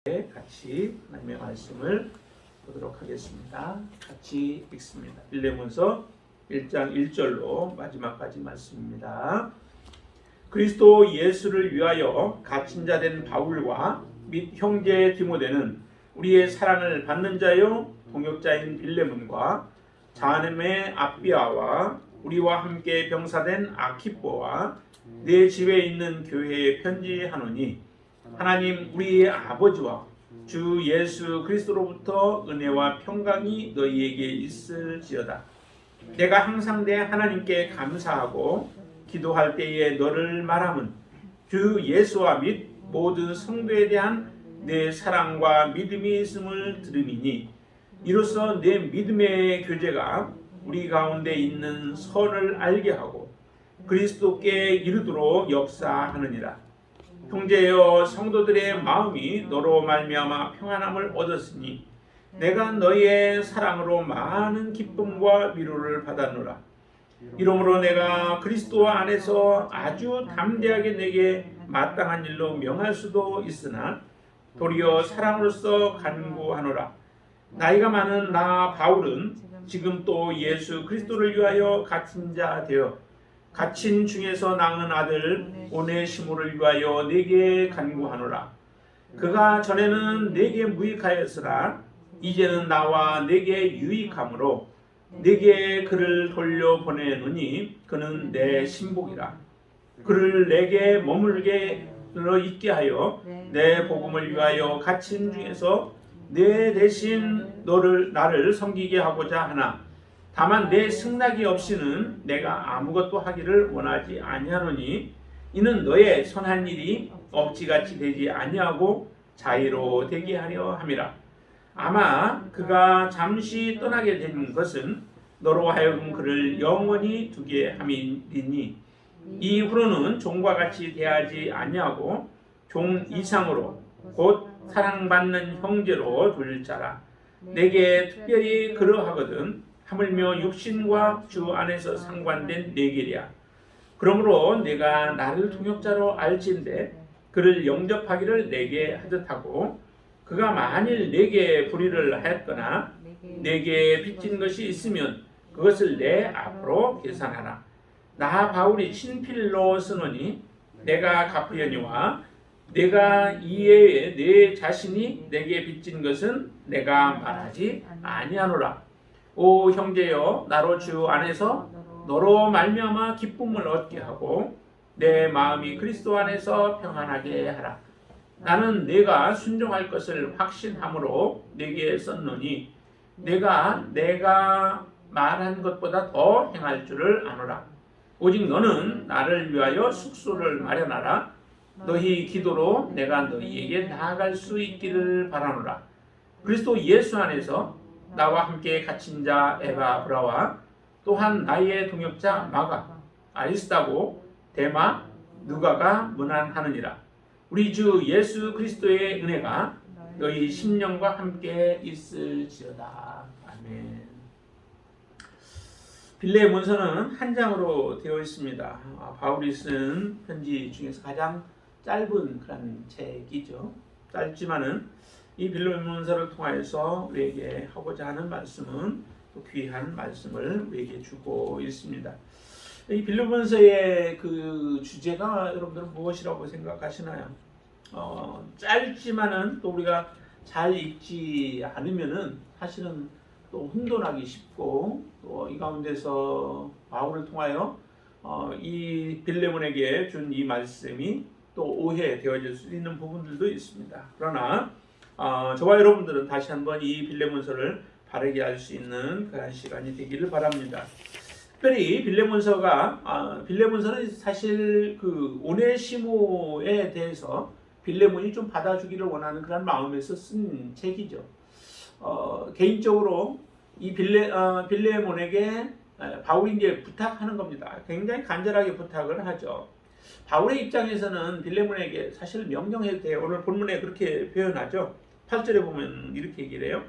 같이 하나님의 말씀을 보도록 하겠습니다. 같이 읽습니다. 빌레몬서 1장 1절로 마지막까지 말씀입니다. 그리스도 예수를 위하여 갇힌 자 된 바울과 및 형제 디모데는 우리의 사랑을 받는 자요 동역자인 빌레몬과 자하nem의 아비아와 우리와 함께 병사된 아키포와 내 집에 있는 교회에 편지하노니 하나님 우리의 아버지와 주 예수 그리스도로부터 은혜와 평강이 너희에게 있을지어다. 내가 항상 내 하나님께 감사하고 기도할 때에 너를 말함은 주 예수와 및 모든 성도에 대한 내 사랑과 믿음이 있음을 들음이니 이로써 내 믿음의 교제가 우리 가운데 있는 선을 알게 하고 그리스도께 이르도록 역사하느니라. 형제여 성도들의 마음이 너로 말미암아 평안함을 얻었으니 내가 너희의 사랑으로 많은 기쁨과 위로를 받았노라. 이러므로 내가 그리스도 안에서 아주 담대하게 내게 마땅한 일로 명할 수도 있으나 도리어 사랑으로서 간구하노라. 나이가 많은 나 바울은 지금 또 예수 그리스도를 위하여 갇힌 자 되어 갇힌 중에서 낳은 아들 오네시모를 위하여 내게 간구하노라. 그가 전에는 내게 무익하였으나 이제는 나와 내게 유익함으로 내게 그를 돌려보내노니 그는 내 신복이라. 그를 내게 머물게 있게 하여 내 복음을 위하여 갇힌 중에서 내 대신 나를 섬기게 하고자 하나 다만 내 승낙이 없이는 내가 아무것도 하기를 원하지 아니하노니 이는 너의 선한 일이 억지같이 되지 아니하고 자의로 되게 하려 함이라. 아마 그가 잠시 떠나게 된 것은 너로 하여금 그를 영원히 두게 함이니 이후로는 종과 같이 대하지 아니하고 종 이상으로 곧 사랑받는 형제로 둘 자라. 내게 특별히 그러하거든 하물며 육신과 주 안에서 상관된 내 길이야. 그러므로 내가 나를 동역자로 알지인데 그를 영접하기를 내게 하듯하고 그가 만일 내게 불의를 하였거나 내게 빚진 것이 있으면 그것을 내 앞으로 계산하라. 나 바울이 친필로 쓰노니 내가 갚으려니와 내가 이외에 내 자신이 내게 빚진 것은 내가 말하지 아니하노라. 오 형제여 나로 주 안에서 너로 말미암아 기쁨을 얻게 하고 내 마음이 그리스도 안에서 평안하게 하라. 나는 내가 순종할 것을 확신함으로 내게 썼노니 내가 말한 것보다 더 행할 줄을 아노라. 오직 너는 나를 위하여 숙소를 마련하라. 너희 기도로 내가 너희에게 나아갈 수 있기를 바라노라. 그리스도 예수 안에서 나와 함께 갇힌 자 에바브라와 또한 나의 동역자 마가, 아리스다고, 데마, 누가가 문안하느니라. 우리 주 예수 그리스도의 은혜가 너희 심령과 함께 있을지어다. 아멘. 빌레몬서는 한 장으로 되어 있습니다. 바울이 쓴 편지 중에서 가장 짧은 그런 책이죠. 짧지만은 이 빌레몬서를 통하여서 우리에게 하고자 하는 말씀은 또 귀한 말씀을 우리에게 주고 있습니다. 이 빌레몬서의 그 주제가 여러분들은 무엇이라고 생각하시나요? 짧지만은 또 우리가 잘 읽지 않으면은 사실은 또 혼돈하기 쉽고 또 이 가운데서 바울을 통하여 이 빌레몬에게 준 이 말씀이 또 오해되어질 수 있는 부분들도 있습니다. 그러나 저와 여러분들은 다시 한번 이 빌레몬서를 바르게 알 수 있는 그런 시간이 되기를 바랍니다. 특별히 빌레몬서는 사실 그 오네시모에 대해서 빌레몬이 좀 받아주기를 원하는 그런 마음에서 쓴 책이죠. 개인적으로 이 빌레몬에게 바울이 이제 부탁하는 겁니다. 굉장히 간절하게 부탁을 하죠. 바울의 입장에서는 빌레몬에게 사실 명령해도 돼요. 오늘 본문에 그렇게 표현하죠. 8절에 보면 이렇게 얘기를 해요.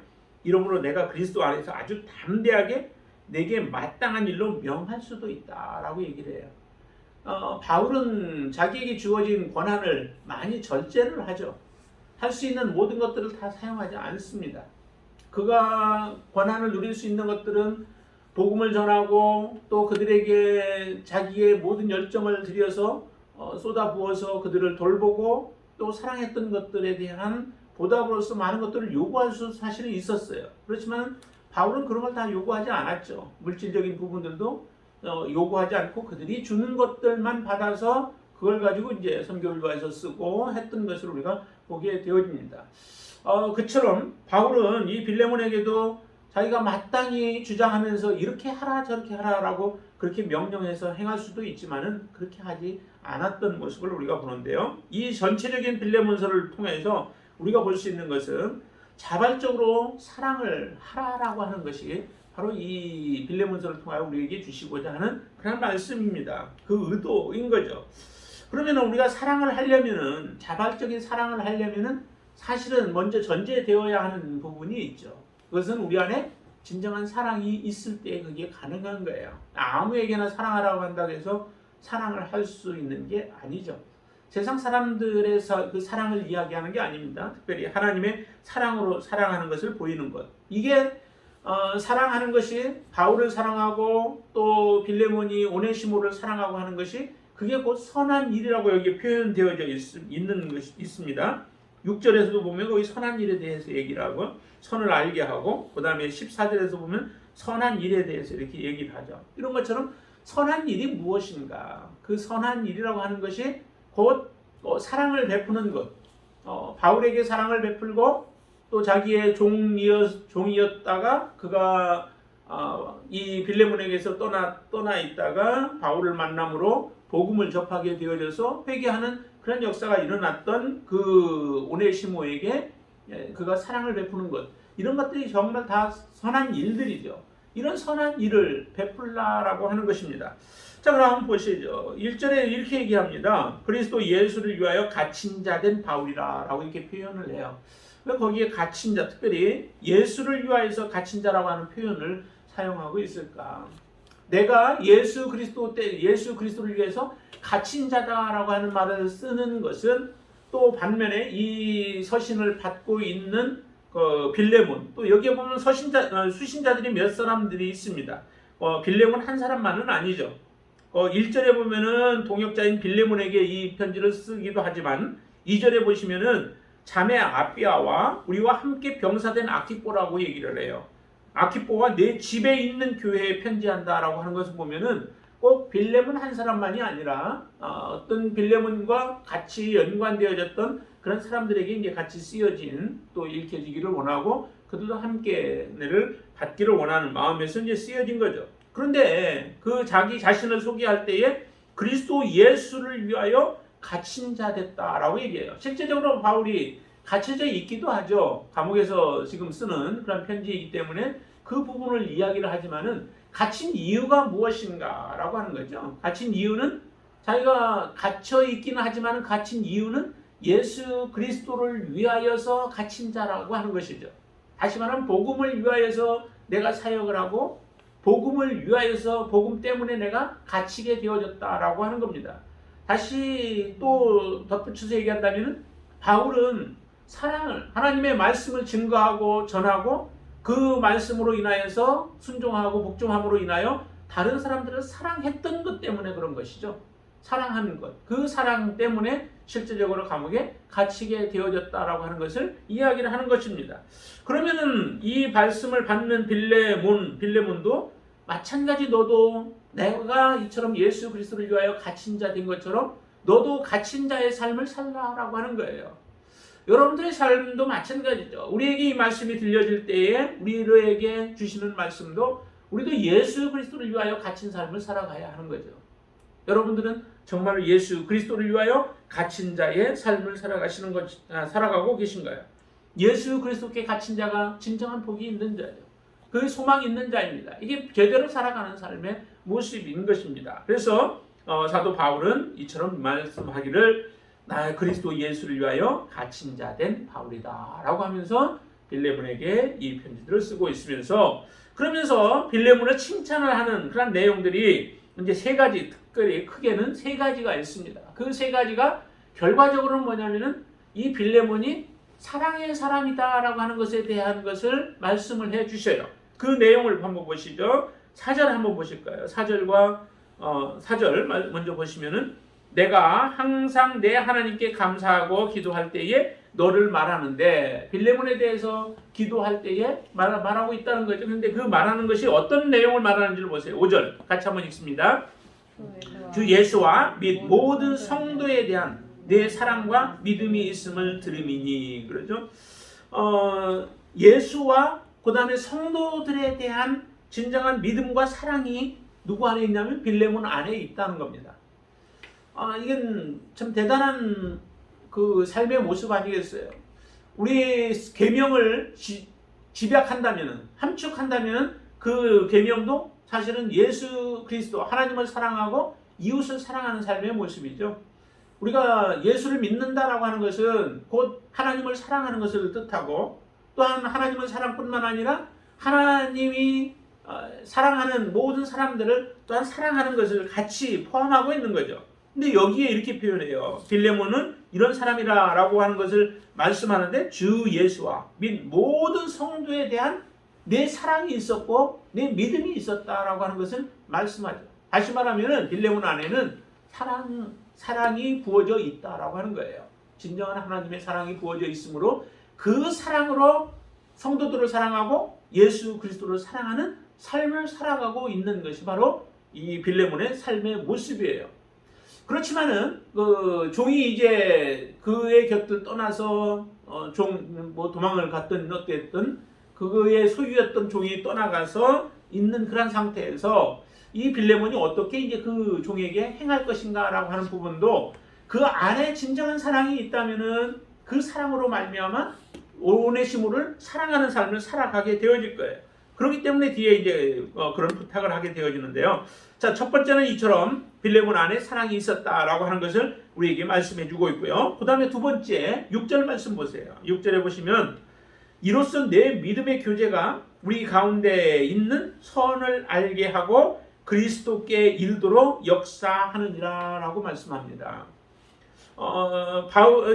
이러므로 내가 그리스도 안에서 아주 담대하게 내게 마땅한 일로 명할 수도 있다라고 얘기를 해요. 바울은 자기에게 주어진 권한을 많이 절제를 하죠. 할 수 있는 모든 것들을 다 사용하지 않습니다. 그가 권한을 누릴 수 있는 것들은 복음을 전하고 또 그들에게 자기의 모든 열정을 들여서 쏟아부어서 그들을 돌보고 또 사랑했던 것들에 대한 보답으로서 많은 것들을 요구할 수 사실은 있었어요. 그렇지만 바울은 그런 걸 다 요구하지 않았죠. 물질적인 부분들도 요구하지 않고 그들이 주는 것들만 받아서 그걸 가지고 이제 선교를 위해서 쓰고 했던 것을 우리가 보게 되어집니다. 그처럼 바울은 이 빌레몬에게도 자기가 마땅히 주장하면서 이렇게 하라 저렇게 하라라고 그렇게 명령해서 행할 수도 있지만은 그렇게 하지 않았던 모습을 우리가 보는데요. 이 전체적인 빌레몬서를 통해서 우리가 볼 수 있는 것은 자발적으로 사랑을 하라라고 하는 것이 바로 이 빌레몬서를 통하여 우리에게 주시고자 하는 그런 말씀입니다. 그 의도인 거죠. 그러면 우리가 사랑을 하려면은 자발적인 사랑을 하려면은 사실은 먼저 전제되어야 하는 부분이 있죠. 그것은 우리 안에 진정한 사랑이 있을 때 그게 가능한 거예요. 아무에게나 사랑하라고 한다고 해서 사랑을 할 수 있는 게 아니죠. 세상 사람들의 그 사랑을 이야기하는 게 아닙니다. 특별히 하나님의 사랑으로 사랑하는 것을 보이는 것. 이게 사랑하는 것이 바울을 사랑하고 또 빌레몬이 오네시모를 사랑하고 하는 것이 그게 곧 선한 일이라고 여기 표현되어져 있는 것이 있습니다. 6절에서도 보면 거기 선한 일에 대해서 얘기를 하고 선을 알게 하고 그 다음에 14절에서 보면 선한 일에 대해서 이렇게 얘기를 하죠. 이런 것처럼 선한 일이 무엇인가? 그 선한 일이라고 하는 것이 곧 사랑을 베푸는 것. 바울에게 사랑을 베풀고 또 자기의 종이었다가 그가 이 빌레몬에게서 떠나 있다가 바울을 만남으로 복음을 접하게 되어져서 회개하는 그런 역사가 일어났던 그 오네시모에게 그가 사랑을 베푸는 것, 이런 것들이 정말 다 선한 일들이죠. 이런 선한 일을 베풀라라고 하는 것입니다. 자, 그럼 한번 보시죠. 1절에 이렇게 얘기합니다. 그리스도 예수를 위하여 갇힌 자 된 바울이라 라고 이렇게 표현을 해요. 왜 거기에 갇힌 자, 특별히 예수를 위하여서 갇힌 자라고 하는 표현을 사용하고 있을까? 내가 예수 그리스도를 위해서 갇힌 자다라고 하는 말을 쓰는 것은 또 반면에 이 서신을 받고 있는 빌레몬, 또 여기에 보면 수신자들이 몇 사람들이 있습니다. 빌레몬 한 사람만은 아니죠. 1절에 보면은 동역자인 빌레몬에게 이 편지를 쓰기도 하지만 2절에 보시면은 자매 아비아와 우리와 함께 병사된 아키뽀라고 얘기를 해요. 아키뽀와 내 집에 있는 교회에 편지한다라고 하는 것을 보면은 꼭 빌레몬 한 사람만이 아니라 어떤 빌레몬과 같이 연관되어졌던 그런 사람들에게 이제 같이 쓰여진 또 읽혀지기를 원하고 그들도 함께를 받기를 원하는 마음에서 이제 쓰여진 거죠. 그런데 그 자기 자신을 소개할 때에 그리스도 예수를 위하여 갇힌 자 됐다라고 얘기해요. 실제적으로 바울이 갇혀져 있기도 하죠. 감옥에서 지금 쓰는 그런 편지이기 때문에 그 부분을 이야기를 하지만은 갇힌 이유가 무엇인가라고 하는 거죠. 갇힌 이유는 자기가 갇혀 있기는 하지만 갇힌 이유는 예수 그리스도를 위하여서 갇힌 자라고 하는 것이죠. 다시 말하면 복음을 위하여서 내가 사역을 하고 복음을 위하여서 복음 때문에 내가 갇히게 되어졌다라고 하는 겁니다. 다시 또 덧붙여서 얘기한다면 바울은 사랑을, 하나님의 말씀을 증거하고 전하고 그 말씀으로 인하여서 순종하고 복종함으로 인하여 다른 사람들을 사랑했던 것 때문에 그런 것이죠. 사랑하는 것. 그 사랑 때문에 실제적으로 감옥에 갇히게 되어졌다라고 하는 것을 이야기를 하는 것입니다. 그러면은 이 말씀을 받는 빌레몬도 마찬가지 너도 내가 이처럼 예수 그리스도를 위하여 갇힌 자 된 것처럼 너도 갇힌 자의 삶을 살라라고 하는 거예요. 여러분들의 삶도 마찬가지죠. 우리에게 이 말씀이 들려질 때에 우리에게 주시는 말씀도 우리도 예수 그리스도를 위하여 갇힌 삶을 살아가야 하는 거죠. 여러분들은 정말 예수 그리스도를 위하여 갇힌 자의 삶을 살아가고 계신가요? 예수 그리스도께 갇힌 자가 진정한 복이 있는 자죠. 그 소망이 있는 자입니다. 이게 제대로 살아가는 삶의 모습인 것입니다. 그래서 사도 바울은 이처럼 말씀하기를 나 그리스도 예수를 위하여 갇힌 자 된 바울이다 라고 하면서 빌레몬에게 이 편지들을 쓰고 있으면서 그러면서 빌레몬을 칭찬을 하는 그런 내용들이 이제 세 가지, 특별히 크게는 세 가지가 있습니다. 그 세 가지가 결과적으로는 뭐냐면은 이 빌레몬이 사랑의 사람이다라고 하는 것에 대한 것을 말씀을 해 주셔요. 그 내용을 한번 보시죠. 4절 한번 보실까요? 4절과 4절 먼저 보시면은 내가 항상 내 하나님께 감사하고 기도할 때에 너를 말하는데, 빌레몬에 대해서 기도할 때에 말하고 있다는 거죠. 그런데 그 말하는 것이 어떤 내용을 말하는지를 보세요. 5절 같이 한번 읽습니다. 주 예수와 및 모든 성도에 대한 내 사랑과 믿음이 있음을 들음이니. 그러죠. 예수와 그 다음에 성도들에 대한 진정한 믿음과 사랑이 누구 안에 있냐면 빌레몬 안에 있다는 겁니다. 이건 참 대단한 그 삶의 모습 아니겠어요? 우리 계명을 집약한다면은, 함축한다면은 그 계명도 사실은 예수 그리스도 하나님을 사랑하고 이웃을 사랑하는 삶의 모습이죠. 우리가 예수를 믿는다라고 하는 것은 곧 하나님을 사랑하는 것을 뜻하고, 또한 하나님의 사랑뿐만 아니라 하나님이 사랑하는 모든 사람들을 또한 사랑하는 것을 같이 포함하고 있는 거죠. 근데 여기에 이렇게 표현해요. 빌레몬은 이런 사람이라고 하는 것을 말씀하는데 주 예수와 및 모든 성도에 대한 내 사랑이 있었고 내 믿음이 있었다라고 하는 것을 말씀하죠. 다시 말하면은 빌레몬 안에는 사랑이 부어져 있다라고 하는 거예요. 진정한 하나님의 사랑이 부어져 있으므로 그 사랑으로 성도들을 사랑하고 예수 그리스도를 사랑하는 삶을 살아가고 있는 것이 바로 이 빌레몬의 삶의 모습이에요. 그렇지만은 그 종이 이제 그의 곁을 떠나서 도망을 갔든 어땠든 그의 소유였던 종이 떠나가서 있는 그런 상태에서 이 빌레몬이 어떻게 이제 그 종에게 행할 것인가라고 하는 부분도 그 안에 진정한 사랑이 있다면은 그 사랑으로 말미암아 오네시모를 사랑하는 삶을 살아가게 되어질 거예요. 그렇기 때문에 뒤에 이제 그런 부탁을 하게 되어지는데요. 자, 첫 번째는 이처럼 빌레몬 안에 사랑이 있었다라고 하는 것을 우리에게 말씀해 주고 있고요. 그 다음에 두 번째 6절 말씀 보세요. 6절에 보시면 이로써 내 믿음의 교제가 우리 가운데 있는 선을 알게 하고 그리스도께 이르도록 역사하느니라 라고 말씀합니다.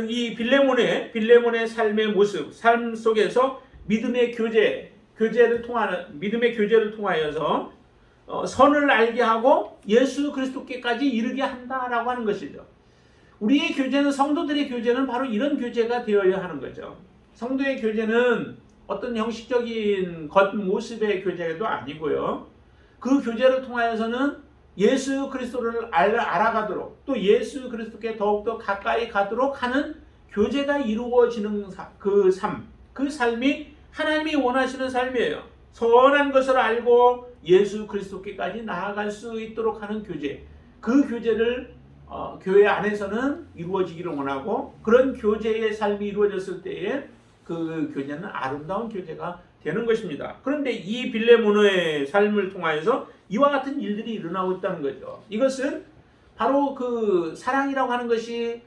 이 빌레몬의 삶의 모습, 삶 속에서 믿음의 교제를 통하여서 선을 알게 하고 예수 그리스도께까지 이르게 한다라고 하는 것이죠. 우리의 교제는, 성도들의 교제는 바로 이런 교제가 되어야 하는 거죠. 성도의 교제는 어떤 형식적인 겉모습의 교제도 아니고요. 그 교제를 통하여서는 예수 그리스도를 알아가도록, 또 예수 그리스도께 더욱더 가까이 가도록 하는 교제가 이루어지는 그 삶이 하나님이 원하시는 삶이에요. 선한 것을 알고 예수 그리스도께까지 나아갈 수 있도록 하는 교제. 그 교제를 교회 안에서는 이루어지기를 원하고, 그런 교제의 삶이 이루어졌을 때에 그 교제는 아름다운 교제가 되는 것입니다. 그런데 이 빌레몬의 삶을 통하여서 이와 같은 일들이 일어나고 있다는 거죠. 이것은 바로 그 사랑이라고 하는 것이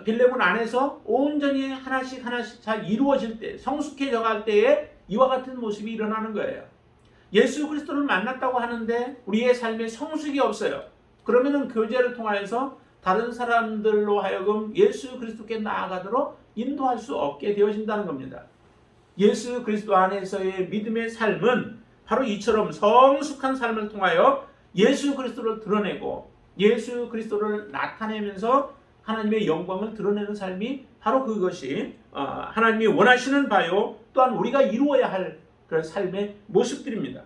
빌레몬 안에서 온전히 하나씩 잘 이루어질 때, 성숙해져 갈 때에 이와 같은 모습이 일어나는 거예요. 예수 그리스도를 만났다고 하는데 우리의 삶에 성숙이 없어요. 그러면은 교제를 통하여서 다른 사람들로 하여금 예수 그리스도께 나아가도록 인도할 수 없게 되어진다는 겁니다. 예수 그리스도 안에서의 믿음의 삶은 바로 이처럼 성숙한 삶을 통하여 예수 그리스도를 드러내고 예수 그리스도를 나타내면서 하나님의 영광을 드러내는 삶이 바로 그것이 하나님이 원하시는 바요, 또한 우리가 이루어야 할 그런 삶의 모습들입니다.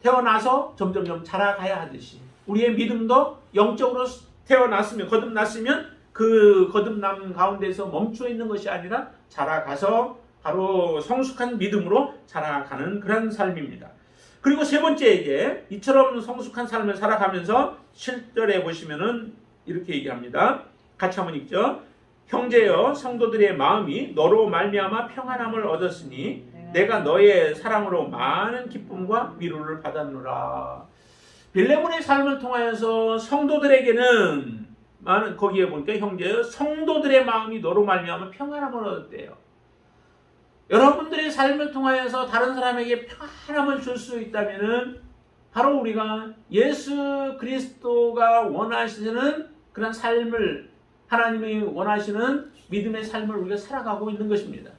태어나서 점점점 자라가야 하듯이 우리의 믿음도 영적으로 거듭났으면 그 거듭남 가운데서 멈춰 있는 것이 아니라 자라가서 바로 성숙한 믿음으로 자라가는 그런 삶입니다. 그리고 세 번째, 이처럼 성숙한 삶을 살아가면서 7절에 보시면은 이렇게 얘기합니다. 같이 한번 읽죠. 형제여, 성도들의 마음이 너로 말미암아 평안함을 얻었으니 내가 너의 사랑으로 많은 기쁨과 위로를 받았노라. 빌레몬의 삶을 통하여서 성도들에게는 거기에 보니까 형제여, 성도들의 마음이 너로 말미암아 평안함을 얻었대요. 여러분들의 삶을 통하여서 다른 사람에게 평안함을 줄 수 있다면은 바로 우리가 예수 그리스도가 원하시는 그런 삶을, 하나님이 원하시는 믿음의 삶을 우리가 살아가고 있는 것입니다.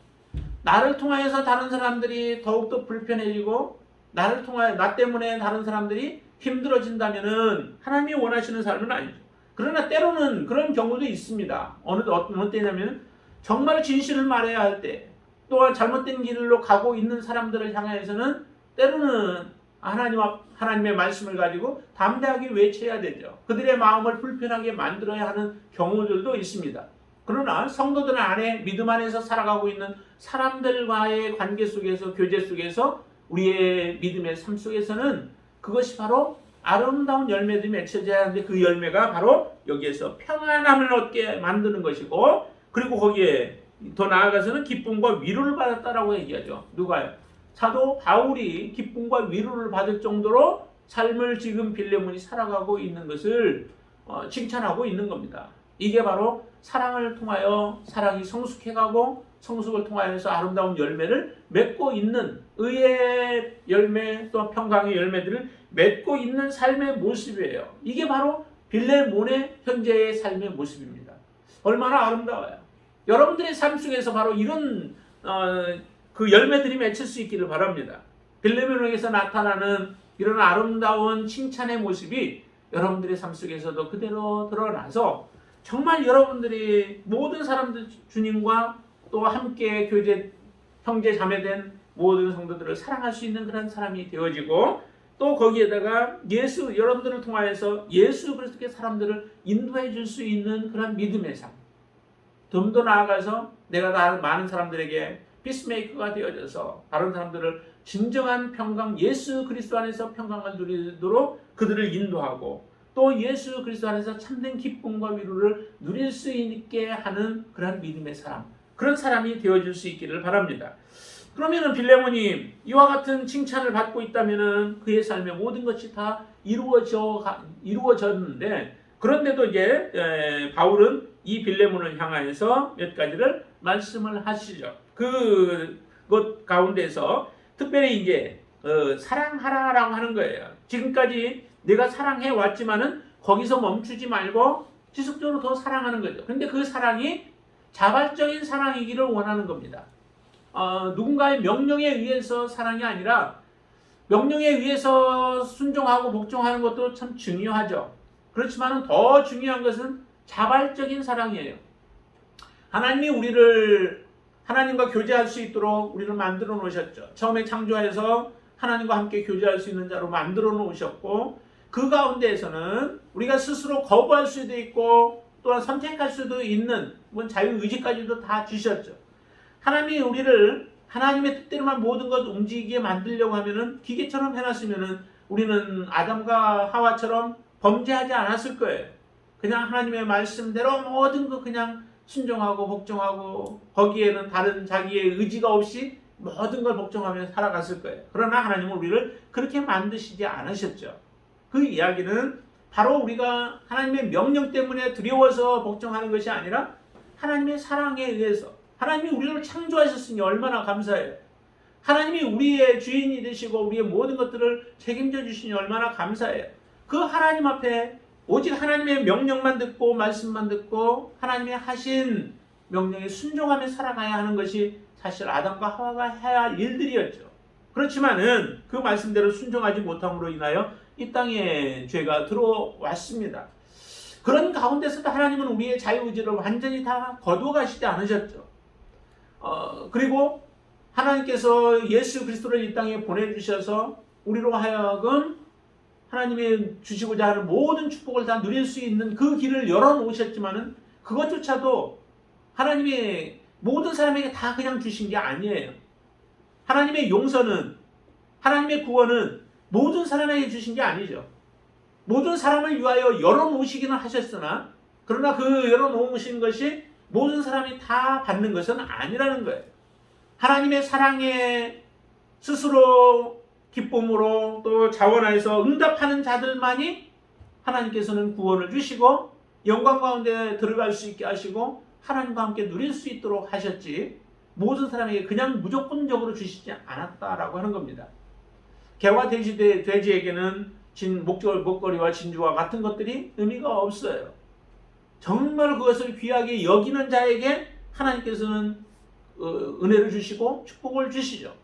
나를 통하여서 다른 사람들이 더욱더 불편해지고 나 때문에 다른 사람들이 힘들어진다면은 하나님이 원하시는 삶은 아니죠. 그러나 때로는 그런 경우도 있습니다. 어느 때냐면 정말 진실을 말해야 할 때, 또한 잘못된 길로 가고 있는 사람들을 향해서는 때로는 하나님의 말씀을 가지고 담대하게 외쳐야 되죠. 그들의 마음을 불편하게 만들어야 하는 경우들도 있습니다. 그러나 성도들 안에 믿음 안에서 살아가고 있는 사람들과의 관계 속에서, 교제 속에서, 우리의 믿음의 삶 속에서는 그것이 바로 아름다운 열매들이 맺혀져야 하는데, 그 열매가 바로 여기에서 평안함을 얻게 만드는 것이고, 그리고 거기에 더 나아가서는 기쁨과 위로를 받았다라고 얘기하죠. 누가요? 사도 바울이 기쁨과 위로를 받을 정도로 삶을 지금 빌레몬이 살아가고 있는 것을 칭찬하고 있는 겁니다. 이게 바로 사랑을 통하여 사랑이 성숙해가고, 성숙을 통하여서 아름다운 열매를 맺고 있는, 의의 열매 또 평강의 열매들을 맺고 있는 삶의 모습이에요. 이게 바로 빌레몬의 현재의 삶의 모습입니다. 얼마나 아름다워요. 여러분들의 삶 속에서 바로 이런 그 열매들이 맺힐 수 있기를 바랍니다. 빌레몬에게서 나타나는 이런 아름다운 칭찬의 모습이 여러분들의 삶 속에서도 그대로 드러나서 정말 여러분들이 모든 사람들, 주님과 또 함께 교제, 형제 자매된 모든 성도들을 사랑할 수 있는 그런 사람이 되어지고, 또 거기에다가 여러분들을 통하여서 예수 그리스도께 사람들을 인도해 줄 수 있는 그런 믿음의 삶, 좀 더 나아가서 내가 많은 사람들에게 피스메이커가 되어져서 다른 사람들을 진정한 평강, 예수 그리스도 안에서 평강을 누리도록 그들을 인도하고, 또 예수 그리스도 안에서 참된 기쁨과 위로를 누릴 수 있게 하는 그런 믿음의 사람, 그런 사람이 되어줄 수 있기를 바랍니다. 그러면은 빌레몬이 이와 같은 칭찬을 받고 있다면은 그의 삶의 모든 것이 다 이루어졌는데, 그런데도 이제 바울은 이 빌레몬을 향하여서 몇 가지를 말씀을 하시죠. 그것 가운데서 특별히 이제 사랑하라라고 하는 거예요. 지금까지 내가 사랑해 왔지만은 거기서 멈추지 말고 지속적으로 더 사랑하는 거죠. 근데 그 사랑이 자발적인 사랑이기를 원하는 겁니다. 누군가의 명령에 의해서 사랑이 아니라, 명령에 의해서 순종하고 복종하는 것도 참 중요하죠. 그렇지만 더 중요한 것은 자발적인 사랑이에요. 하나님이 우리를 하나님과 교제할 수 있도록 우리를 만들어 놓으셨죠. 처음에 창조해서 하나님과 함께 교제할 수 있는 자로 만들어 놓으셨고, 그 가운데에서는 우리가 스스로 거부할 수도 있고 또한 선택할 수도 있는 자유의지까지도 다 주셨죠. 하나님이 우리를 하나님의 뜻대로만 모든 것 움직이게 만들려고 하면은, 기계처럼 해놨으면은 우리는 아담과 하와처럼 범죄하지 않았을 거예요. 그냥 하나님의 말씀대로 모든 거 그냥 순종하고 복종하고, 거기에는 다른 자기의 의지가 없이 모든 걸 복종하며 살아갔을 거예요. 그러나 하나님은 우리를 그렇게 만드시지 않으셨죠. 그 이야기는 바로 우리가 하나님의 명령 때문에 두려워서 복종하는 것이 아니라 하나님의 사랑에 의해서, 하나님이 우리를 창조하셨으니 얼마나 감사해요. 하나님이 우리의 주인이 되시고 우리의 모든 것들을 책임져 주시니 얼마나 감사해요. 그 하나님 앞에 오직 하나님의 명령만 듣고 말씀만 듣고 하나님의 하신 명령에 순종하며 살아가야 하는 것이 사실 아담과 하와가 해야 할 일들이었죠. 그렇지만은 그 말씀대로 순종하지 못함으로 인하여 이 땅에 죄가 들어왔습니다. 그런 가운데서도 하나님은 우리의 자유의지를 완전히 다 거두어 가시지 않으셨죠. 그리고 하나님께서 예수 그리스도를 이 땅에 보내주셔서 우리로 하여금 하나님이 주시고자 하는 모든 축복을 다 누릴 수 있는 그 길을 열어놓으셨지만은, 그것조차도 하나님이 모든 사람에게 다 그냥 주신 게 아니에요. 하나님의 용서는, 하나님의 구원은 모든 사람에게 주신 게 아니죠. 모든 사람을 위하여 열어놓으시기는 하셨으나, 그러나 그 열어놓으신 것이 모든 사람이 다 받는 것은 아니라는 거예요. 하나님의 사랑에 스스로 기쁨으로 또 자원하여서 응답하는 자들만이 하나님께서는 구원을 주시고 영광 가운데 들어갈 수 있게 하시고 하나님과 함께 누릴 수 있도록 하셨지, 모든 사람에게 그냥 무조건적으로 주시지 않았다라고 하는 겁니다. 개와 돼지에게는 목걸이와 진주와 같은 것들이 의미가 없어요. 정말 그것을 귀하게 여기는 자에게 하나님께서는 은혜를 주시고 축복을 주시죠.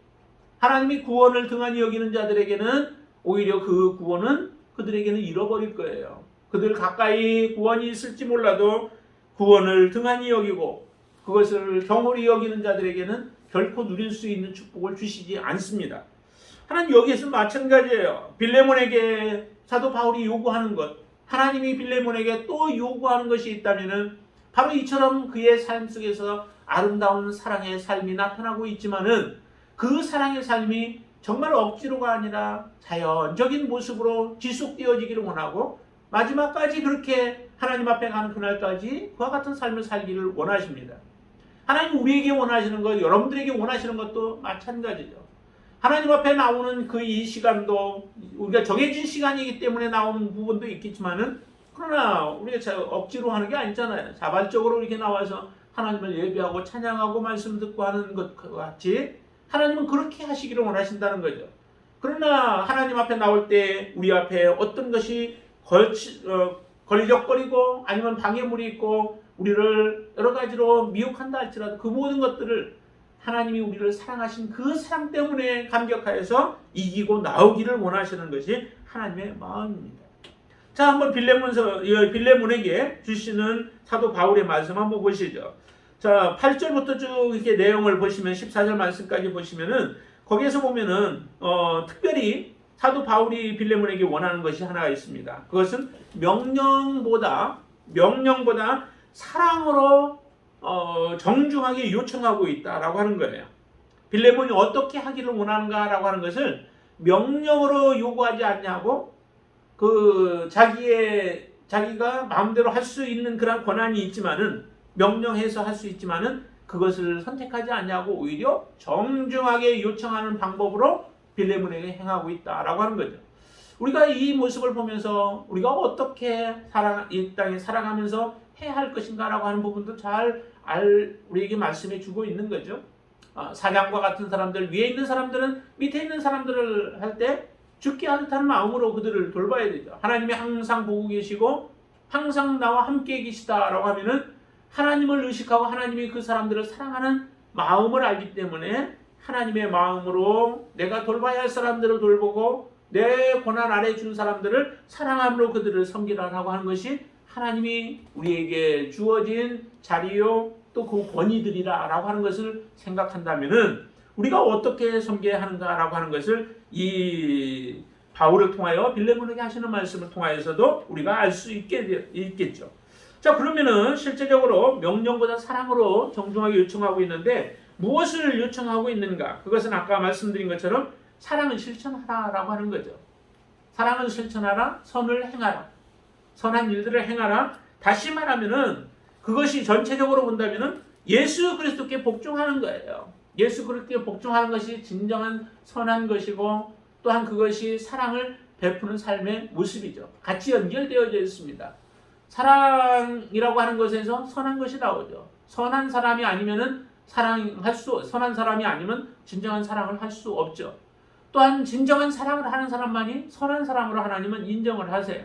하나님이 구원을 등한히 여기는 자들에게는 오히려 그 구원은 그들에게는 잃어버릴 거예요. 그들 가까이 구원이 있을지 몰라도 구원을 등한히 여기고 그것을 경홀히 여기는 자들에게는 결코 누릴 수 있는 축복을 주시지 않습니다. 하나님 여기에서 마찬가지예요. 빌레몬에게 사도 바울이 요구하는 것, 하나님이 빌레몬에게 또 요구하는 것이 있다면은 바로 이처럼 그의 삶 속에서 아름다운 사랑의 삶이 나타나고 있지만은 그 사랑의 삶이 정말 억지로가 아니라 자연적인 모습으로 지속되어지기를 원하고 마지막까지 그렇게 하나님 앞에 가는 그날까지 그와 같은 삶을 살기를 원하십니다. 하나님 우리에게 원하시는 것, 여러분들에게 원하시는 것도 마찬가지죠. 하나님 앞에 나오는 그 이 시간도 우리가 정해진 시간이기 때문에 나오는 부분도 있겠지만은 그러나 우리가 억지로 하는 게 아니잖아요. 자발적으로 이렇게 나와서 하나님을 예배하고 찬양하고 말씀 듣고 하는 것과 같이 하나님은 그렇게 하시기를 원하신다는 거죠. 그러나 하나님 앞에 나올 때 우리 앞에 어떤 것이 걸리적거리고 아니면 방해물이 있고 우리를 여러 가지로 미혹한다 할지라도 그 모든 것들을 하나님이 우리를 사랑하신 그 사랑 때문에 감격하여서 이기고 나오기를 원하시는 것이 하나님의 마음입니다. 자, 한번 빌레몬에게 주시는 사도 바울의 말씀 한번 보시죠. 자, 8절부터 쭉 이렇게 내용을 보시면 14절 말씀까지 보시면은 거기에서 보면은 특별히 사도 바울이 빌레몬에게 원하는 것이 하나가 있습니다. 그것은 명령보다 사랑으로 정중하게 요청하고 있다라고 하는 거예요. 빌레몬이 어떻게 하기를 원하는가라고 하는 것을 명령으로 요구하지 않냐고 자기가 마음대로 할 수 있는 그런 권한이 있지만은 명령해서 할 수 있지만은 그것을 선택하지 않냐고 오히려 정중하게 요청하는 방법으로 빌레몬에게 행하고 있다라고 하는 거죠. 우리가 이 모습을 보면서 우리가 어떻게 이 땅에 살아가면서 해야 할 것인가라고 하는 부분도 우리에게 말씀해 주고 있는 거죠. 사냥과 같은 사람들, 위에 있는 사람들은 밑에 있는 사람들을 할 때 죽게 하듯한 마음으로 그들을 돌봐야 되죠. 하나님이 항상 보고 계시고 항상 나와 함께 계시다라고 하면은 하나님을 의식하고 하나님이 그 사람들을 사랑하는 마음을 알기 때문에 하나님의 마음으로 내가 돌봐야 할 사람들을 돌보고 내 권한 아래 준 사람들을 사랑함으로 그들을 섬기라고 하는 것이 하나님이 우리에게 주어진 자리요 또 그 권위들이라고 하는 것을 생각한다면은 우리가 어떻게 섬겨야 하는가라고 하는 것을 이 바울을 통하여 빌레몬에게 하시는 말씀을 통하여서도 우리가 알 수 있겠죠. 자, 그러면은 실제적으로 명령보다 사랑으로 정중하게 요청하고 있는데 무엇을 요청하고 있는가? 그것은 아까 말씀드린 것처럼 사랑을 실천하라라고 하는 거죠. 사랑을 실천하라, 선을 행하라, 선한 일들을 행하라. 다시 말하면은 그것이 전체적으로 본다면은 예수 그리스도께 복종하는 거예요. 예수 그리스도께 복종하는 것이 진정한 선한 것이고 또한 그것이 사랑을 베푸는 삶의 모습이죠. 같이 연결되어져 있습니다. 사랑이라고 하는 것에서 선한 것이 나오죠. 선한 사람이 아니면은 선한 사람이 아니면 진정한 사랑을 할 수 없죠. 또한 진정한 사랑을 하는 사람만이 선한 사람으로 하나님은 인정을 하세요.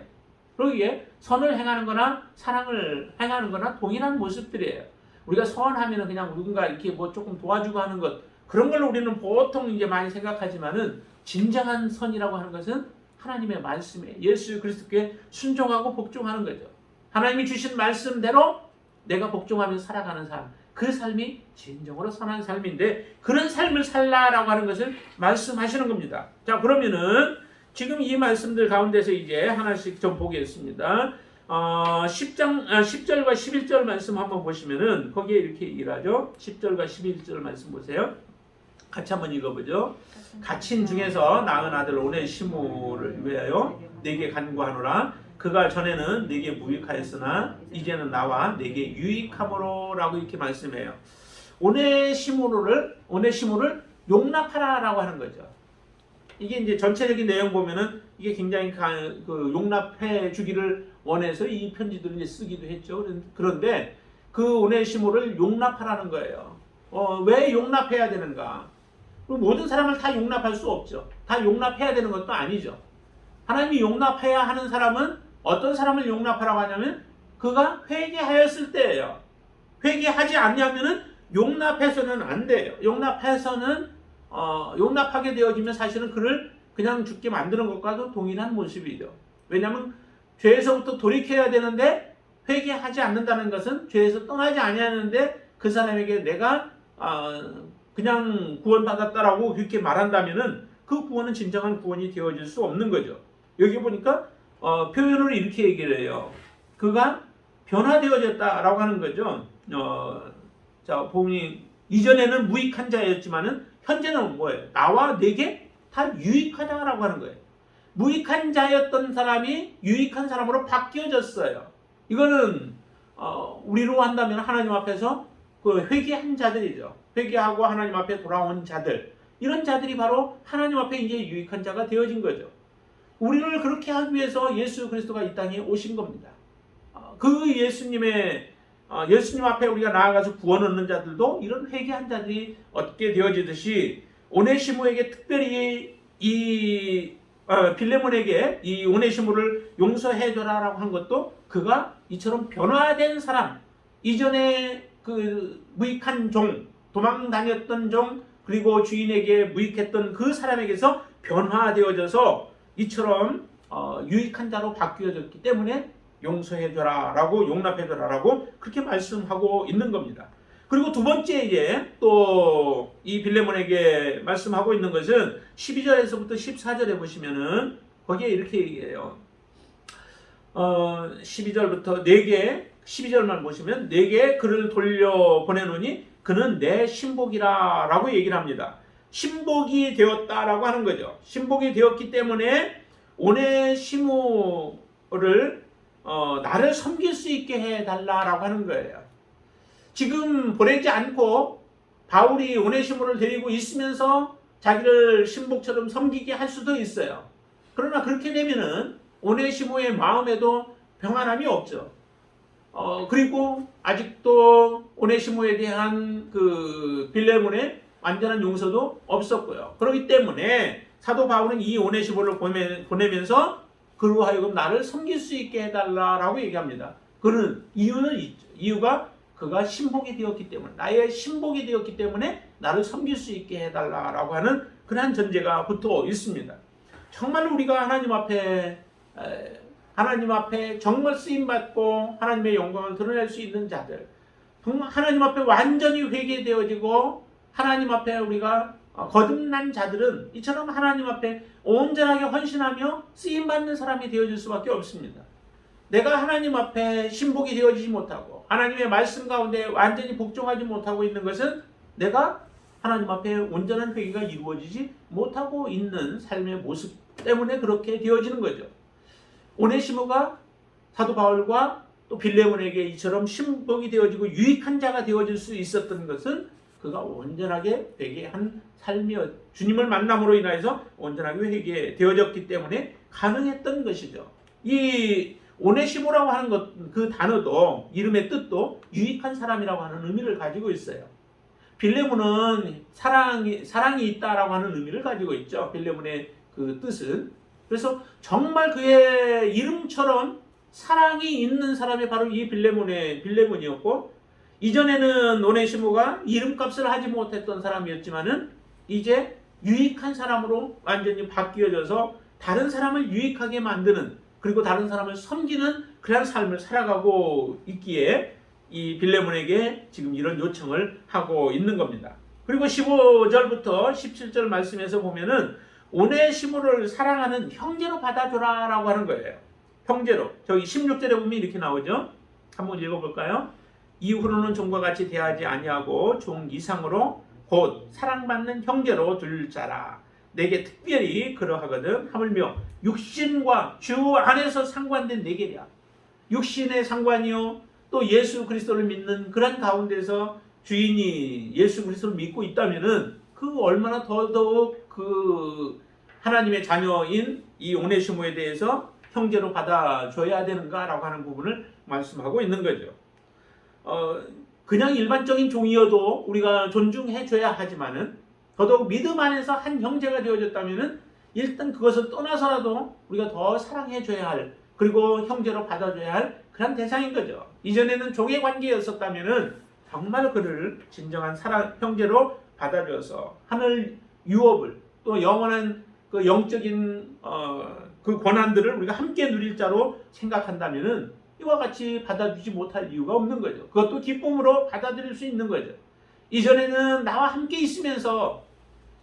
그러기에 선을 행하는 거나 사랑을 행하는 거나 동일한 모습들이에요. 우리가 선하면은 그냥 누군가 이렇게 뭐 조금 도와주고 하는 것, 그런 걸 우리는 보통 이제 많이 생각하지만은 진정한 선이라고 하는 것은 하나님의 말씀에 예수 그리스도께 순종하고 복종하는 거죠. 하나님이 주신 말씀대로 내가 복종하면서 살아가는 삶, 그 삶이 진정으로 선한 삶인데 그런 삶을 살라라고 하는 것을 말씀하시는 겁니다. 자, 그러면은 지금 이 말씀들 가운데서 이제 하나씩 좀 보겠습니다. 10절과 11절 말씀 한번 보시면은 거기에 이렇게 일하죠. 10절과 11절 말씀 보세요. 같이 한번 읽어보죠. 갇힌 중에서 낳은 아들 오네시모를 위하여 내게 간구하노라. 그가 전에는 내게 무익하였으나 이제는 나와 내게 유익함으로라고 이렇게 말씀해요. 오네시모를 용납하라라고 하는 거죠. 이게 이제 전체적인 내용 보면은 이게 굉장히 용납해 주기를 원해서 이 편지들을 이제 쓰기도 했죠. 그런데 그 오네시모를 용납하라는 거예요. 왜 용납해야 되는가? 모든 사람을 다 용납할 수 없죠. 다 용납해야 되는 것도 아니죠. 하나님이 용납해야 하는 사람은 어떤 사람을 용납하라고 하냐면 그가 회개하였을 때예요. 회개하지 않냐면은 용납해서는 안 돼요. 용납하게 되어지면 사실은 그를 그냥 죽게 만드는 것과도 동일한 모습이죠. 왜냐하면 죄에서부터 돌이켜야 되는데 회개하지 않는다는 것은 죄에서 떠나지 아니하는데 그 사람에게 내가 그냥 구원받았다라고 그렇게 말한다면은 그 구원은 진정한 구원이 되어질 수 없는 거죠. 여기 보니까 표현을 이렇게 얘기를 해요. 그가 변화되어졌다라고 하는 거죠. 자, 보니 이전에는 무익한 자였지만은 현재는 뭐예요? 나와 내게 다 유익하다라고 하는 거예요. 무익한 자였던 사람이 유익한 사람으로 바뀌어졌어요. 이거는 우리로 한다면 하나님 앞에서 그 회개한 자들이죠. 회개하고 하나님 앞에 돌아온 자들. 이런 자들이 바로 하나님 앞에 이제 유익한 자가 되어진 거죠. 우리를 그렇게 하기 위해서 예수 그리스도가 이 땅에 오신 겁니다. 그 예수님 앞에 우리가 나아가서 구원 얻는 자들도 이런 회개한 자들이 얻게 되어지듯이 오네시모에게 특별히 이 빌레몬에게 이 오네시모를 용서해줘라라고 한 것도 그가 이처럼 변화된 사람, 이전에 그 무익한 종, 도망다녔던 종, 그리고 주인에게 무익했던 그 사람에게서 변화되어져서 이처럼 유익한 자로 바뀌어졌기 때문에 용서해줘라 라고 용납해줘라 라고 그렇게 말씀하고 있는 겁니다. 그리고 두 번째 이제 또 이 빌레몬에게 말씀하고 있는 것은 12절에서부터 14절에 보시면은 거기에 이렇게 얘기해요. 12절부터 12절만 보시면 내게 그를 돌려보내노니 그는 내 신복이라 라고 얘기를 합니다. 신복이 되었다라고 하는 거죠. 신복이 되었기 때문에 오네시모를 나를 섬길 수 있게 해달라라고 하는 거예요. 지금 보내지 않고 바울이 오네시모를 데리고 있으면서 자기를 신복처럼 섬기게 할 수도 있어요. 그러나 그렇게 되면은 오네시모의 마음에도 평안함이 없죠. 그리고 아직도 오네시모에 대한 그 빌레몬의 완전한 용서도 없었고요. 그렇기 때문에 사도 바울은 이 오네시모를 보내면서 그로 하여금 나를 섬길 수 있게 해달라라고 얘기합니다. 그는 이유는 있죠. 이유가 그가 신복이 되었기 때문에, 나의 신복이 되었기 때문에 나를 섬길 수 있게 해달라라고 하는 그러한 전제가 붙어 있습니다. 정말 우리가 하나님 앞에 정말 쓰임받고 하나님의 영광을 드러낼 수 있는 자들, 하나님 앞에 완전히 회개되어지고 하나님 앞에 우리가 거듭난 자들은 이처럼 하나님 앞에 온전하게 헌신하며 쓰임받는 사람이 되어질 수밖에 없습니다. 내가 하나님 앞에 신복이 되어지지 못하고 하나님의 말씀 가운데 완전히 복종하지 못하고 있는 것은 내가 하나님 앞에 온전한 회개가 이루어지지 못하고 있는 삶의 모습 때문에 그렇게 되어지는 거죠. 오네시모가 사도 바울과 또 빌레몬에게 이처럼 신복이 되어지고 유익한 자가 되어질 수 있었던 것은 그가 온전하게 회개한 삶이었, 주님을 만남으로 인해서 온전하게 회개되어졌기 때문에 가능했던 것이죠. 이 오네시모라고 하는 것, 그 단어도, 이름의 뜻도 유익한 사람이라고 하는 의미를 가지고 있어요. 빌레몬은 사랑이 있다라고 하는 의미를 가지고 있죠. 빌레몬의 그 뜻은. 그래서 정말 그의 이름처럼 사랑이 있는 사람이 바로 이 빌레몬이었고, 이전에는 오네시모가 이름값을 하지 못했던 사람이었지만은 이제 유익한 사람으로 완전히 바뀌어져서 다른 사람을 유익하게 만드는, 그리고 다른 사람을 섬기는 그런 삶을 살아가고 있기에 이 빌레몬에게 지금 이런 요청을 하고 있는 겁니다. 그리고 15절부터 17절 말씀에서 보면은 오네시모를 사랑하는 형제로 받아줘라 라고 하는 거예요. 형제로. 저기 16절에 보면 이렇게 나오죠. 한번 읽어볼까요? 이후로는 종과 같이 대하지 아니하고 종 이상으로 곧 사랑받는 형제로 둘 자라. 내게 특별히 그러하거든. 하물며 육신과 주 안에서 상관된 네 개랴. 육신의 상관이요, 또 예수 그리스도를 믿는 그런 가운데서 주인이 예수 그리스도를 믿고 있다면은 그 얼마나 더더욱 그 하나님의 자녀인 이 오네시모에 대해서 형제로 받아줘야 되는가라고 하는 부분을 말씀하고 있는 거죠. 그냥 일반적인 종이어도 우리가 존중해줘야 하지만은 더더욱 믿음 안에서 한 형제가 되어졌다면은 일단 그것을 떠나서라도 우리가 더 사랑해줘야 할, 그리고 형제로 받아줘야 할 그런 대상인 거죠. 이전에는 종의 관계였었다면은 정말 그를 진정한 사랑 형제로 받아들여서 하늘 유업을 또 영원한 그 영적인 그 권한들을 우리가 함께 누릴 자로 생각한다면은 이와 같이 받아주지 못할 이유가 없는 거죠. 그것도 기쁨으로 받아들일 수 있는 거죠. 이전에는 나와 함께 있으면서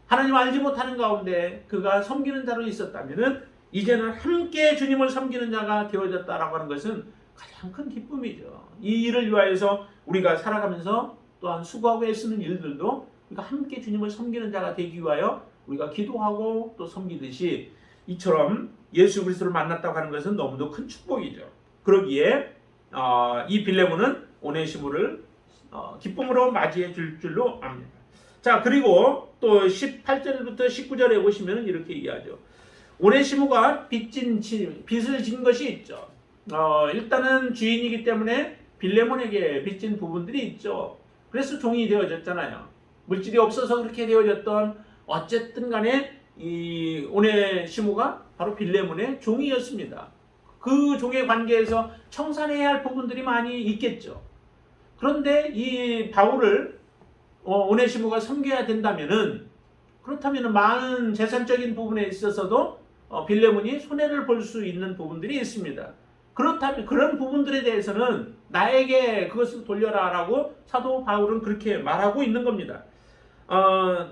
하나님 알지 못하는 가운데 그가 섬기는 자로 있었다면은 이제는 함께 주님을 섬기는 자가 되어졌다라고 하는 것은 가장 큰 기쁨이죠. 이 일을 위하여서 우리가 살아가면서 또한 수고하고 애쓰는 일들도 우리가 함께 주님을 섬기는 자가 되기 위하여 우리가 기도하고 또 섬기듯이 이처럼 예수 그리스도를 만났다고 하는 것은 너무도 큰 축복이죠. 그러기에 이 빌레몬은 오네시모를 기쁨으로 맞이해 줄 줄로 압니다. 자, 그리고 또 18절부터 19절에 보시면 이렇게 얘기하죠. 오네시모가 빚을 진 것이 있죠. 일단은 주인이기 때문에 빌레몬에게 빚진 부분들이 있죠. 그래서 종이 되어졌잖아요. 물질이 없어서 그렇게 되어졌던 어쨌든 간에 이 오네시모가 바로 빌레몬의 종이었습니다. 그 종의 관계에서 청산해야 할 부분들이 많이 있겠죠. 그런데 이 바울을 오네시모가 섬겨야 된다면은 그렇다면 많은 재산적인 부분에 있어서도 빌레몬이 손해를 볼 수 있는 부분들이 있습니다. 그렇다면 그런 부분들에 대해서는 나에게 그것을 돌려라라고 사도 바울은 그렇게 말하고 있는 겁니다.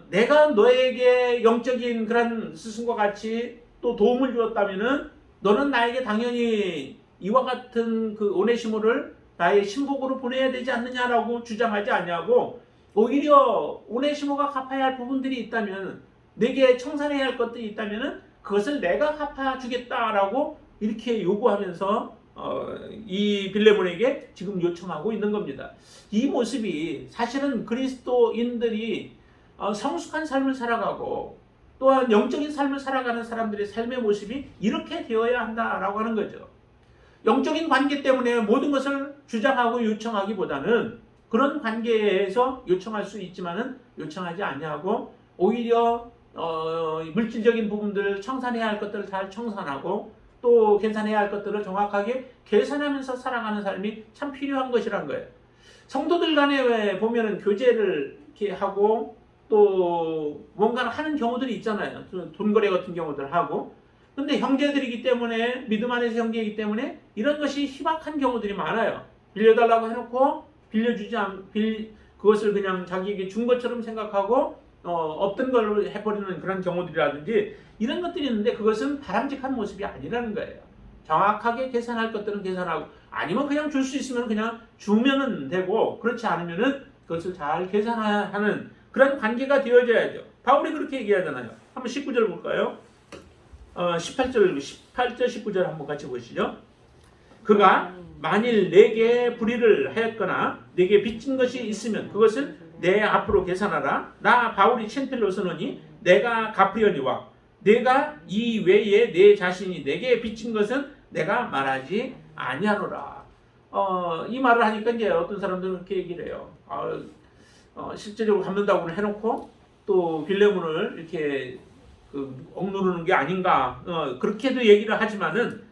내가 너에게 영적인 그런 스승과 같이 또 도움을 주었다면은 너는 나에게 당연히 이와 같은 그 오네시모를 나의 신복으로 보내야 되지 않느냐라고 주장하지 않냐고, 오히려 오네시모가 갚아야 할 부분들이 있다면, 내게 청산해야 할 것들이 있다면은 그것을 내가 갚아주겠다라고 이렇게 요구하면서 이 빌레몬에게 지금 요청하고 있는 겁니다. 이 모습이 사실은 그리스도인들이 성숙한 삶을 살아가고 또한 영적인 삶을 살아가는 사람들의 삶의 모습이 이렇게 되어야 한다라고 하는 거죠. 영적인 관계 때문에 모든 것을 주장하고 요청하기보다는 그런 관계에서 요청할 수 있지만은 요청하지 아니하고 오히려 물질적인 부분들, 청산해야 할 것들을 잘 청산하고 또 계산해야 할 것들을 정확하게 계산하면서 살아가는 삶이 참 필요한 것이란 거예요. 성도들 간에 보면은 교제를 이렇게 하고 또 뭔가를 하는 경우들이 있잖아요. 돈거래 같은 경우들 하고. 근데 형제들이기 때문에, 믿음 안에서 형제이기 때문에 이런 것이 희박한 경우들이 많아요. 빌려달라고 해놓고 그것을 그냥 자기에게 준 것처럼 생각하고 없던 걸로 해버리는 그런 경우들이라든지 이런 것들이 있는데 그것은 바람직한 모습이 아니라는 거예요. 정확하게 계산할 것들은 계산하고, 아니면 그냥 줄 수 있으면 그냥 주면은 되고, 그렇지 않으면은 그것을 잘 계산하는 그런 관계가 되어져야죠. 바울이 그렇게 얘기하잖아요. 한번 19절 볼까요? 18절, 19절 한번 같이 보시죠. 그가 만일 내게 불의를 하였거나 내게 빚진 것이 있으면 그것을 내 앞으로 계산하라. 나 바울이 친필로 쓰노니 내가 갚으려니와 내가 이 외에 내 자신이 내게 빚진 것은 내가 말하지 아니하노라. 이 말을 하니까 이제 어떤 사람들은 그렇게 얘기를 해요. 실제적으로 갚는다고 해놓고 또 빌레몬을 이렇게 억누르는 게 아닌가, 그렇게도 얘기를 하지만은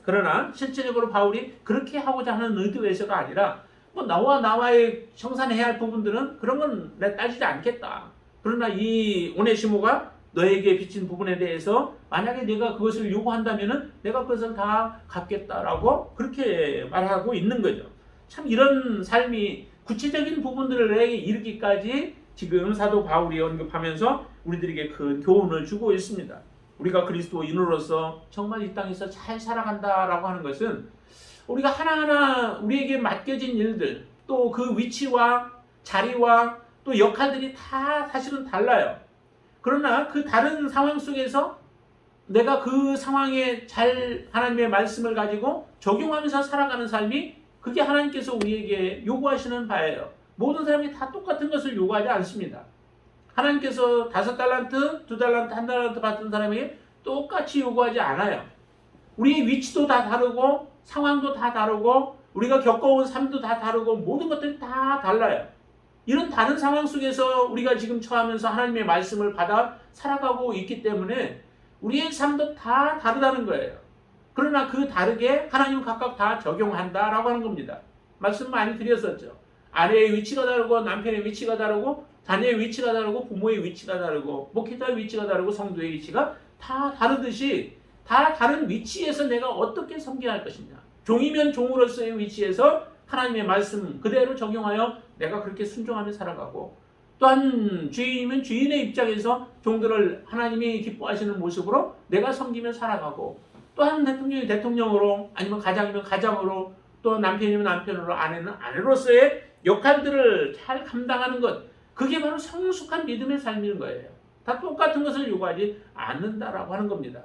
그러나 실제적으로 바울이 그렇게 하고자 하는 의도에서가 아니라 뭐 나와의 청산해야 할 부분들은 그런 건 내가 따지지 않겠다. 그러나 이 오네시모가 너에게 빚진 부분에 대해서 만약에 내가 그것을 요구한다면은 내가 그것을 다 갚겠다라고 그렇게 말하고 있는 거죠. 참 이런 삶이 구체적인 부분들에 이르기까지 지금 사도 바울이 언급하면서 우리들에게 큰 교훈을 주고 있습니다. 우리가 그리스도인으로서 정말 이 땅에서 잘 살아간다라고 하는 것은 우리가 하나하나 우리에게 맡겨진 일들, 또 그 위치와 자리와 또 역할들이 다 사실은 달라요. 그러나 그 다른 상황 속에서 내가 그 상황에 잘 하나님의 말씀을 가지고 적용하면서 살아가는 삶이, 그게 하나님께서 우리에게 요구하시는 바예요. 모든 사람이 다 똑같은 것을 요구하지 않습니다. 하나님께서 5달란트, 2달란트, 1달란트 받은 사람에게 똑같이 요구하지 않아요. 우리의 위치도 다 다르고 상황도 다 다르고 우리가 겪어온 삶도 다 다르고 모든 것들이 다 달라요. 이런 다른 상황 속에서 우리가 지금 처하면서 하나님의 말씀을 받아 살아가고 있기 때문에 우리의 삶도 다 다르다는 거예요. 그러나 그 다르게 하나님은 각각 다 적용한다라고 하는 겁니다. 말씀 많이 드렸었죠. 아내의 위치가 다르고 남편의 위치가 다르고 자녀의 위치가 다르고 부모의 위치가 다르고 목회자의 위치가 다르고 성도의 위치가 다 다르듯이 다 다른 위치에서 내가 어떻게 섬겨야 할 것이냐. 종이면 종으로서의 위치에서 하나님의 말씀 그대로 적용하여 내가 그렇게 순종하며 살아가고, 또한 주인이면 주인의 입장에서 종들을 하나님이 기뻐하시는 모습으로 내가 섬기며 살아가고, 또한 대통령이 대통령으로, 아니면 가장이면 가장으로, 또 남편이면 남편으로, 아내는 아내로서의 역할들을 잘 감당하는 것, 그게 바로 성숙한 믿음의 삶인 거예요. 다 똑같은 것을 요구하지 않는다라고 하는 겁니다.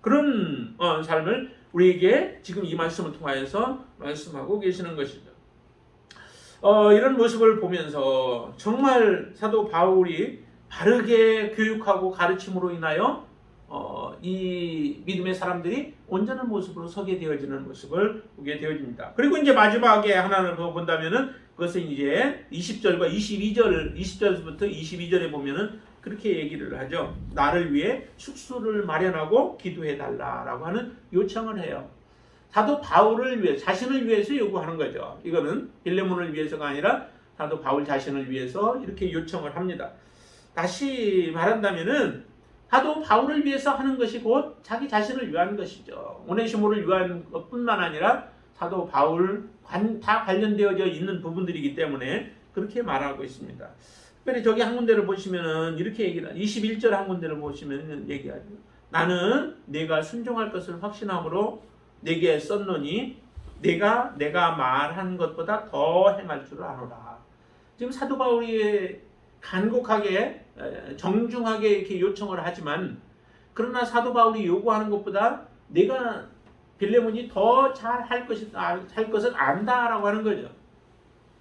그런 삶을 우리에게 지금 이 말씀을 통하여서 말씀하고 계시는 것이죠. 이런 모습을 보면서 정말 사도 바울이 바르게 교육하고 가르침으로 인하여 이 믿음의 사람들이 온전한 모습으로 서게 되어지는 모습을 보게 되어집니다. 그리고 이제 마지막에 하나를 본다면은 그것은 이제 20절과 20절부터 22절에 보면은 그렇게 얘기를 하죠. 나를 위해 숙소를 마련하고 기도해 달라라고 하는 요청을 해요. 사도 바울을 위해, 자신을 위해서 요구하는 거죠. 이거는 빌레몬을 위해서가 아니라 사도 바울 자신을 위해서 이렇게 요청을 합니다. 다시 말한다면은 사도 바울을 위해서 하는 것이 곧 자기 자신을 위한 것이죠. 오네시모를 위한 것뿐만 아니라 사도 바울 다 관련되어져 있는 부분들이기 때문에 그렇게 말하고 있습니다. 특별히 저기 한 군데를 보시면은 이렇게 얘기를, 21절 한 군데를 보시면 얘기하죠. 나는 내가 순종할 것을 확신함으로 내게 썼노니 내가 말한 것보다 더 행할 줄 아노라. 지금 사도 바울이 간곡하게 정중하게 이렇게 요청을 하지만, 그러나 사도 바울이 요구하는 것보다 내가 빌레몬이 더 잘 할 것을 안다라고 하는 거죠.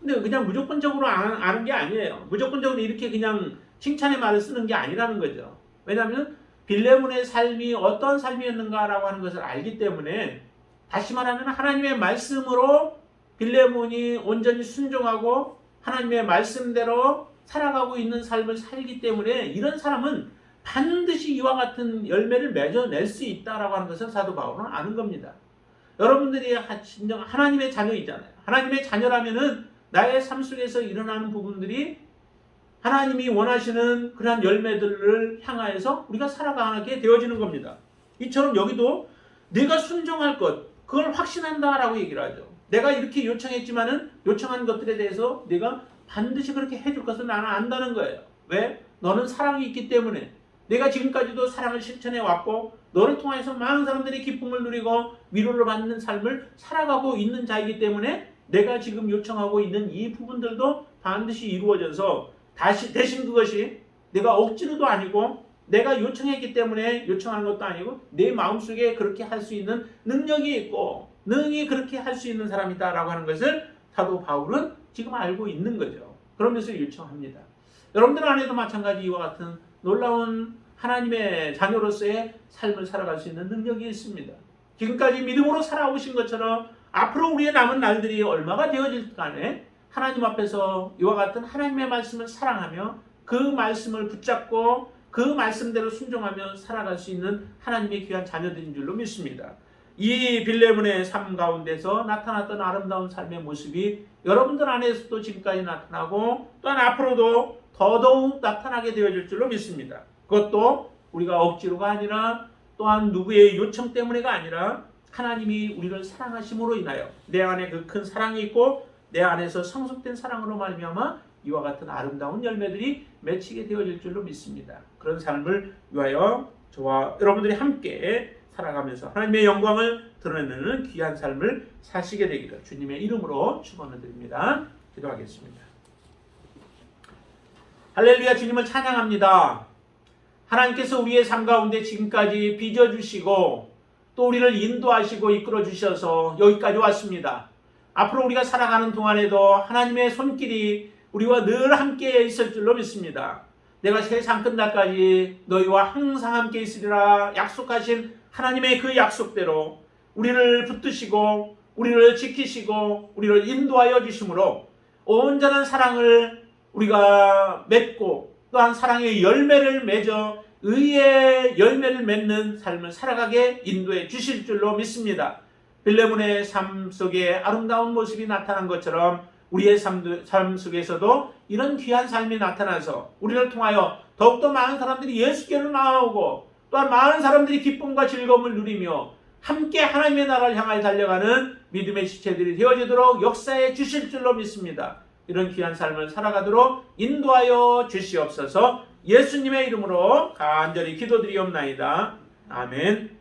근데 그냥 무조건적으로 아는 게 아니에요. 무조건적으로 이렇게 그냥 칭찬의 말을 쓰는 게 아니라는 거죠. 왜냐하면 빌레몬의 삶이 어떤 삶이었는가라고 하는 것을 알기 때문에, 다시 말하면 하나님의 말씀으로 빌레몬이 온전히 순종하고 하나님의 말씀대로 살아가고 있는 삶을 살기 때문에 이런 사람은 반드시 이와 같은 열매를 맺어낼 수 있다라고 하는 것을 사도 바울은 아는 겁니다. 여러분들이 진정 하나님의 자녀이잖아요. 하나님의 자녀라면은 나의 삶 속에서 일어나는 부분들이 하나님이 원하시는 그러한 열매들을 향하여서 우리가 살아가게 되어지는 겁니다. 이처럼 여기도 내가 순종할 것, 그걸 확신한다라고 얘기를 하죠. 내가 이렇게 요청했지만은 요청한 것들에 대해서 내가 반드시 그렇게 해줄 것을 나는 안다는 거예요. 왜? 너는 사랑이 있기 때문에. 내가 지금까지도 사랑을 실천해 왔고 너를 통해서 많은 사람들이 기쁨을 누리고 위로를 받는 삶을 살아가고 있는 자이기 때문에 내가 지금 요청하고 있는 이 부분들도 반드시 이루어져서 대신 그것이 내가 억지로도 아니고 내가 요청했기 때문에 요청하는 것도 아니고 내 마음속에 그렇게 할 수 있는 능력이 있고 능히 그렇게 할 수 있는 사람이다라고 하는 것을 사도 바울은 지금 알고 있는 거죠. 그러면서 요청합니다. 여러분들 안에도 마찬가지 이와 같은 놀라운 하나님의 자녀로서의 삶을 살아갈 수 있는 능력이 있습니다. 지금까지 믿음으로 살아오신 것처럼 앞으로 우리의 남은 날들이 얼마가 되어질 간에 하나님 앞에서 이와 같은 하나님의 말씀을 사랑하며 그 말씀을 붙잡고 그 말씀대로 순종하며 살아갈 수 있는 하나님의 귀한 자녀들인 줄로 믿습니다. 이 빌레몬의 삶 가운데서 나타났던 아름다운 삶의 모습이 여러분들 안에서도 지금까지 나타나고 또한 앞으로도 더더욱 나타나게 되어질 줄로 믿습니다. 그것도 우리가 억지로가 아니라 또한 누구의 요청 때문에가 아니라 하나님이 우리를 사랑하심으로 인하여 내 안에 그 큰 사랑이 있고 내 안에서 성숙된 사랑으로 말미암아 이와 같은 아름다운 열매들이 맺히게 되어질 줄로 믿습니다. 그런 삶을 위하여 저와 여러분들이 함께 살아가면서 하나님의 영광을 드러내는 귀한 삶을 사시게 되기를 주님의 이름으로 축원을 드립니다. 기도하겠습니다. 할렐루야. 주님을 찬양합니다. 하나님께서 우리의 삶 가운데 지금까지 빚어주시고 또 우리를 인도하시고 이끌어주셔서 여기까지 왔습니다. 앞으로 우리가 살아가는 동안에도 하나님의 손길이 우리와 늘 함께 있을 줄로 믿습니다. 내가 세상 끝날까지 너희와 항상 함께 있으리라 약속하신 하나님의 그 약속대로 우리를 붙드시고 우리를 지키시고 우리를 인도하여 주심으로 온전한 사랑을 우리가 맺고 또한 사랑의 열매를 맺어 의의 열매를 맺는 삶을 살아가게 인도해 주실 줄로 믿습니다. 빌레몬의 삶 속에 아름다운 모습이 나타난 것처럼 우리의 삶 속에서도 이런 귀한 삶이 나타나서 우리를 통하여 더욱더 많은 사람들이 예수께로 나아오고 또한 많은 사람들이 기쁨과 즐거움을 누리며 함께 하나님의 나라를 향하여 달려가는 믿음의 지체들이 되어지도록 역사해 주실 줄로 믿습니다. 이런 귀한 삶을 살아가도록 인도하여 주시옵소서. 예수님의 이름으로 간절히 기도드리옵나이다. 아멘.